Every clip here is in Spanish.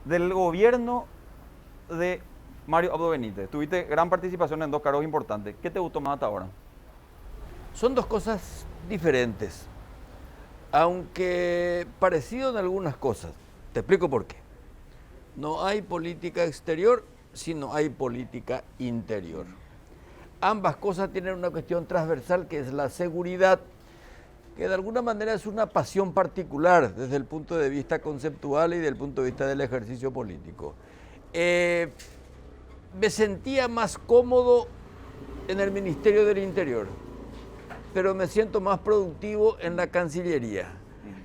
Del gobierno de Mario Abdo Benítez, tuviste gran participación en dos cargos importantes. ¿Qué te gustó más hasta ahora? Son dos cosas diferentes, aunque parecido en algunas cosas. Te explico por qué. No hay política exterior si no hay política interior. Ambas cosas tienen una cuestión transversal que es la seguridad, que de alguna manera es una pasión particular desde el punto de vista conceptual y desde el punto de vista del ejercicio político. Me sentía más cómodo en el Ministerio del Interior, pero me siento más productivo en la Cancillería.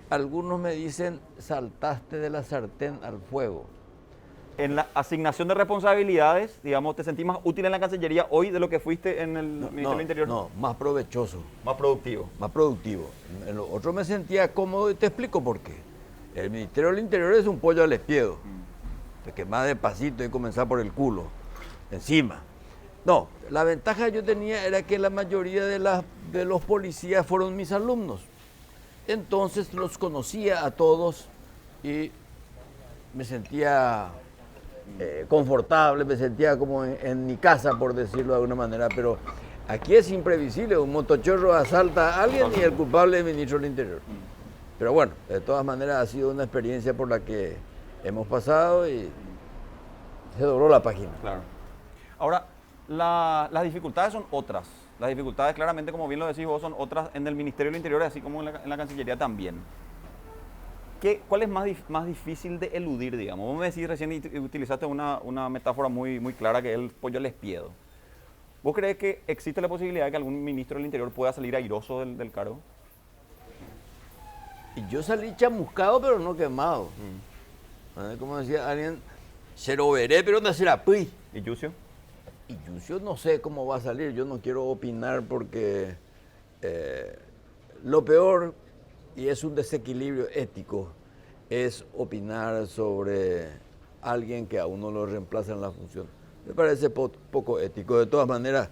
Algunos me dicen, saltaste de la sartén al fuego. En la asignación de responsabilidades, digamos, ¿te sentís más útil en la Cancillería hoy de lo que fuiste en el Ministerio del Interior? No, más provechoso. Más productivo. Más productivo. En lo otro me sentía cómodo y te explico por qué. El Ministerio del Interior es un pollo al espiedo. Te quemás despacito y comenzás por el culo. Encima. No, la ventaja que yo tenía era que la mayoría de los policías fueron mis alumnos. Entonces los conocía a todos y me sentía confortable, me sentía como en mi casa, por decirlo de alguna manera, pero aquí es imprevisible, un motochorro asalta a alguien y el culpable es el ministro del Interior. Pero bueno, de todas maneras ha sido una experiencia por la que hemos pasado y se dobló la página. Claro. Ahora, las dificultades son otras. Las dificultades, claramente, como bien lo decís vos, son otras en el Ministerio del Interior, así como en la Cancillería también. ¿Cuál es más difícil de eludir, digamos? Vos me decís recién y utilizaste una metáfora muy clara que es el pollo al espiedo. ¿Vos crees que existe la posibilidad de que algún ministro del Interior pueda salir airoso del cargo? Y yo salí chamuscado, pero no quemado. Como decía alguien, se lo veré, pero no será pui. ¿Y Yucio? Y yo no sé cómo va a salir, yo no quiero opinar porque lo peor, y es un desequilibrio ético, es opinar sobre alguien que a uno lo reemplaza en la función. Me parece poco ético. De todas maneras,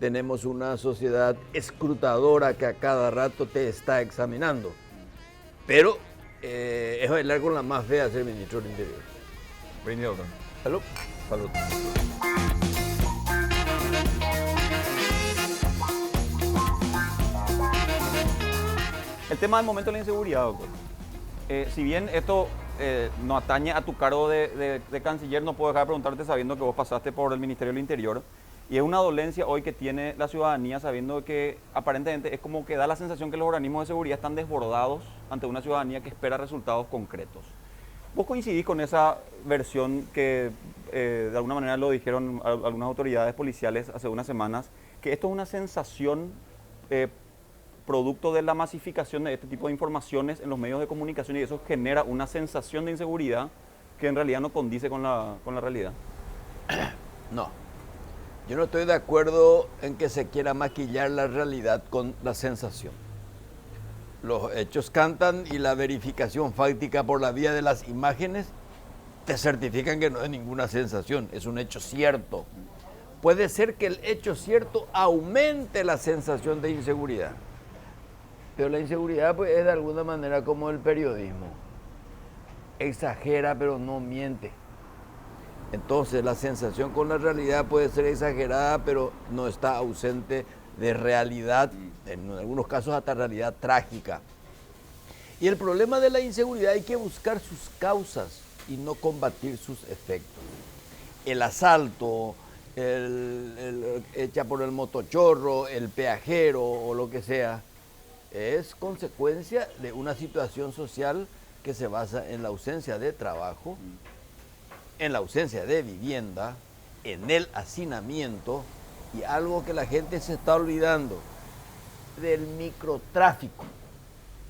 tenemos una sociedad escrutadora que a cada rato te está examinando. Pero es bailar con la más fea ser ministro del Interior. Brindis, doctor. Salud. Salud. El tema del momento de la inseguridad, doctor. Si bien esto no atañe a tu cargo de canciller, no puedo dejar de preguntarte sabiendo que vos pasaste por el Ministerio del Interior y es una dolencia hoy que tiene la ciudadanía sabiendo que aparentemente es como que da la sensación que los organismos de seguridad están desbordados ante una ciudadanía que espera resultados concretos. ¿Vos coincidís con esa versión que de alguna manera lo dijeron algunas autoridades policiales hace unas semanas, que esto es una sensación producto de la masificación de este tipo de informaciones en los medios de comunicación y eso genera una sensación de inseguridad que en realidad no condice con la realidad? No, yo no estoy de acuerdo en que se quiera maquillar la realidad con la sensación. Los hechos cantan y la verificación fáctica por la vía de las imágenes te certifican que no es ninguna sensación, es un hecho cierto. Puede ser que el hecho cierto aumente la sensación de inseguridad. Pero la inseguridad pues, es de alguna manera como el periodismo. Exagera pero no miente. Entonces la sensación con la realidad puede ser exagerada pero no está ausente de realidad, en algunos casos hasta realidad trágica. Y el problema de la inseguridad hay que buscar sus causas y no combatir sus efectos. El asalto, el hecha por el motochorro, el peajero o lo que sea, es consecuencia de una situación social que se basa en la ausencia de trabajo, en la ausencia de vivienda, en el hacinamiento y algo que la gente se está olvidando, del microtráfico.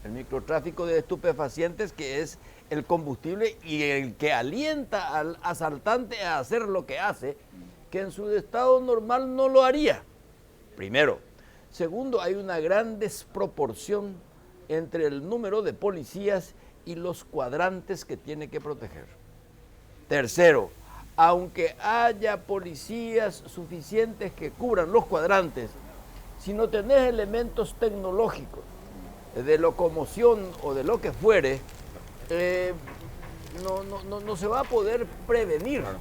El microtráfico de estupefacientes que es el combustible y el que alienta al asaltante a hacer lo que hace, que en su estado normal no lo haría. Primero. Segundo, hay una gran desproporción entre el número de policías y los cuadrantes que tiene que proteger. Tercero, aunque haya policías suficientes que cubran los cuadrantes, si no tenés elementos tecnológicos de locomoción o de lo que fuere, no se va a poder prevenir. Claro.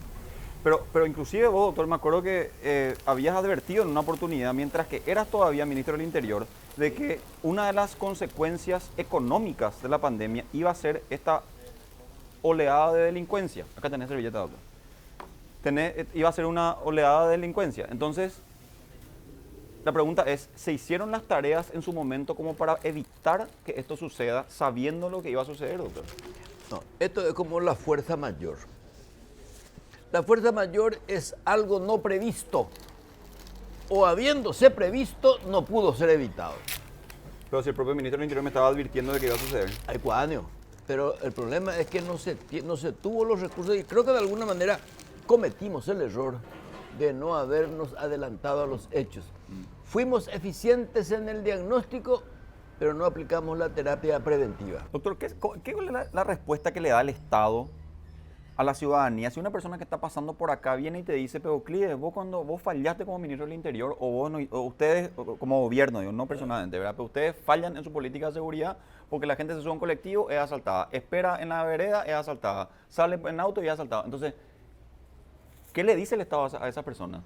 Pero inclusive vos, doctor, me acuerdo que habías advertido en una oportunidad, mientras que eras todavía ministro del Interior, de que una de las consecuencias económicas de la pandemia iba a ser esta oleada de delincuencia. Acá tenés servilleta, doctor. Iba a ser una oleada de delincuencia. Entonces, la pregunta es, ¿se hicieron las tareas en su momento como para evitar que esto suceda, sabiendo lo que iba a suceder, doctor? No, esto es como la fuerza mayor. La fuerza mayor es algo no previsto, o habiéndose previsto, no pudo ser evitado. Pero si el propio ministro del Interior me estaba advirtiendo de que iba a suceder. Hay cuáneo, pero el problema es que no se tuvo los recursos y creo que de alguna manera cometimos el error de no habernos adelantado a los hechos. Fuimos eficientes en el diagnóstico, pero no aplicamos la terapia preventiva. Doctor, ¿qué es la respuesta que le da el Estado a la ciudadanía? Si una persona que está pasando por acá viene y te dice, pero Clides, vos cuando vos fallaste como ministro del Interior, o vos o ustedes como gobierno, digo, no personalmente, ¿verdad? Pero ustedes fallan en su política de seguridad porque la gente se sube a un colectivo, es asaltada, espera en la vereda, es asaltada, sale en auto y es asaltada. Entonces, ¿qué le dice el Estado a esa persona?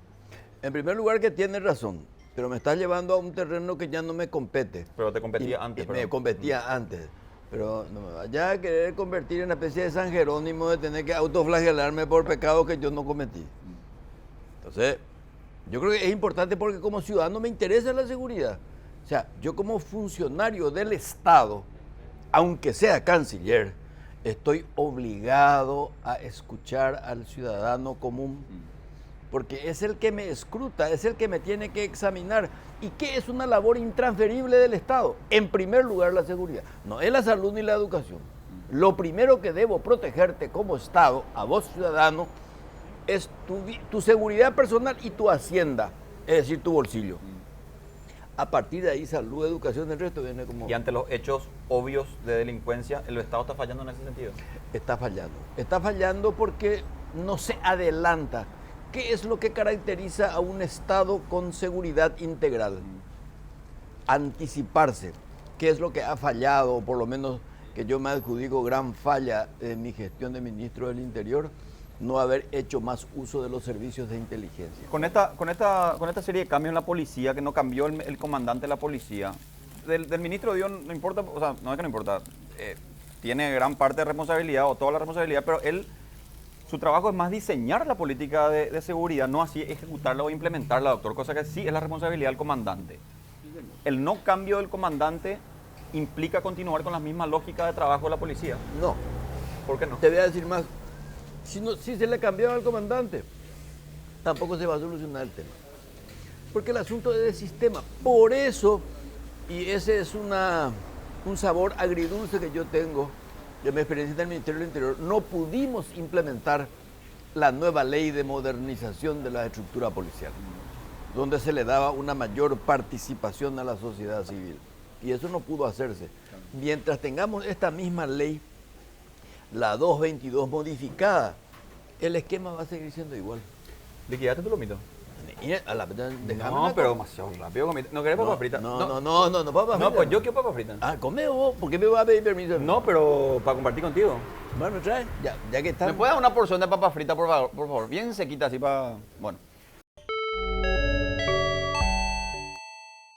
En primer lugar, que tiene razón, pero me estás llevando a un terreno que ya no me compete. Pero te competía antes. Me competía antes. Pero no me vaya a querer convertir en una especie de San Jerónimo de tener que autoflagelarme por pecados que yo no cometí. Entonces, yo creo que es importante porque como ciudadano me interesa la seguridad. O sea, yo como funcionario del Estado, aunque sea canciller, estoy obligado a escuchar al ciudadano común, porque es el que me escruta, es el que me tiene que examinar. ¿Y qué es una labor intransferible del Estado? En primer lugar, la seguridad. No es la salud ni la educación. Lo primero que debo protegerte como Estado, a vos ciudadano, es tu seguridad personal y tu hacienda, es decir, tu bolsillo. A partir de ahí, salud, educación, el resto viene como... Y ante los hechos obvios de delincuencia, ¿el Estado está fallando en ese sentido? Está fallando. Está fallando porque no se adelanta. ¿Qué es lo que caracteriza a un Estado con seguridad integral? Anticiparse. ¿Qué es lo que ha fallado, o por lo menos que yo me adjudico gran falla en mi gestión de ministro del Interior? No haber hecho más uso de los servicios de inteligencia. Con esta serie de cambios en la policía, que no cambió el comandante de la policía, del ministro Dios no importa, o sea, no es que no importa, tiene gran parte de responsabilidad o toda la responsabilidad, pero su trabajo es más diseñar la política de seguridad, no así ejecutarla o implementarla, doctor, cosa que sí es la responsabilidad del comandante. El no cambio del comandante implica continuar con la misma lógica de trabajo de la policía. No. ¿Por qué no? Te voy a decir más. Si se le cambiaba al comandante, tampoco se va a solucionar el tema. Porque el asunto es de sistema. Por eso, y ese es un sabor agridulce que yo tengo de mi experiencia en el Ministerio del Interior, no pudimos implementar la nueva ley de modernización de la estructura policial, donde se le daba una mayor participación a la sociedad civil. Y eso no pudo hacerse. Mientras tengamos esta misma ley, la 222 modificada, el esquema va a seguir siendo igual. ¿Liquidaste tu lomito? No, pero demasiado rápido. ¿No querés papas fritas? No, papas fritas. No, pues yo quiero papas fritas. Ah, come vos, ¿por qué me vas a pedir permiso? No, pero para compartir contigo. Bueno, trae, ya que está. ¿Me puedes dar una porción de papas fritas, por favor? Bien sequita, así para... Bueno.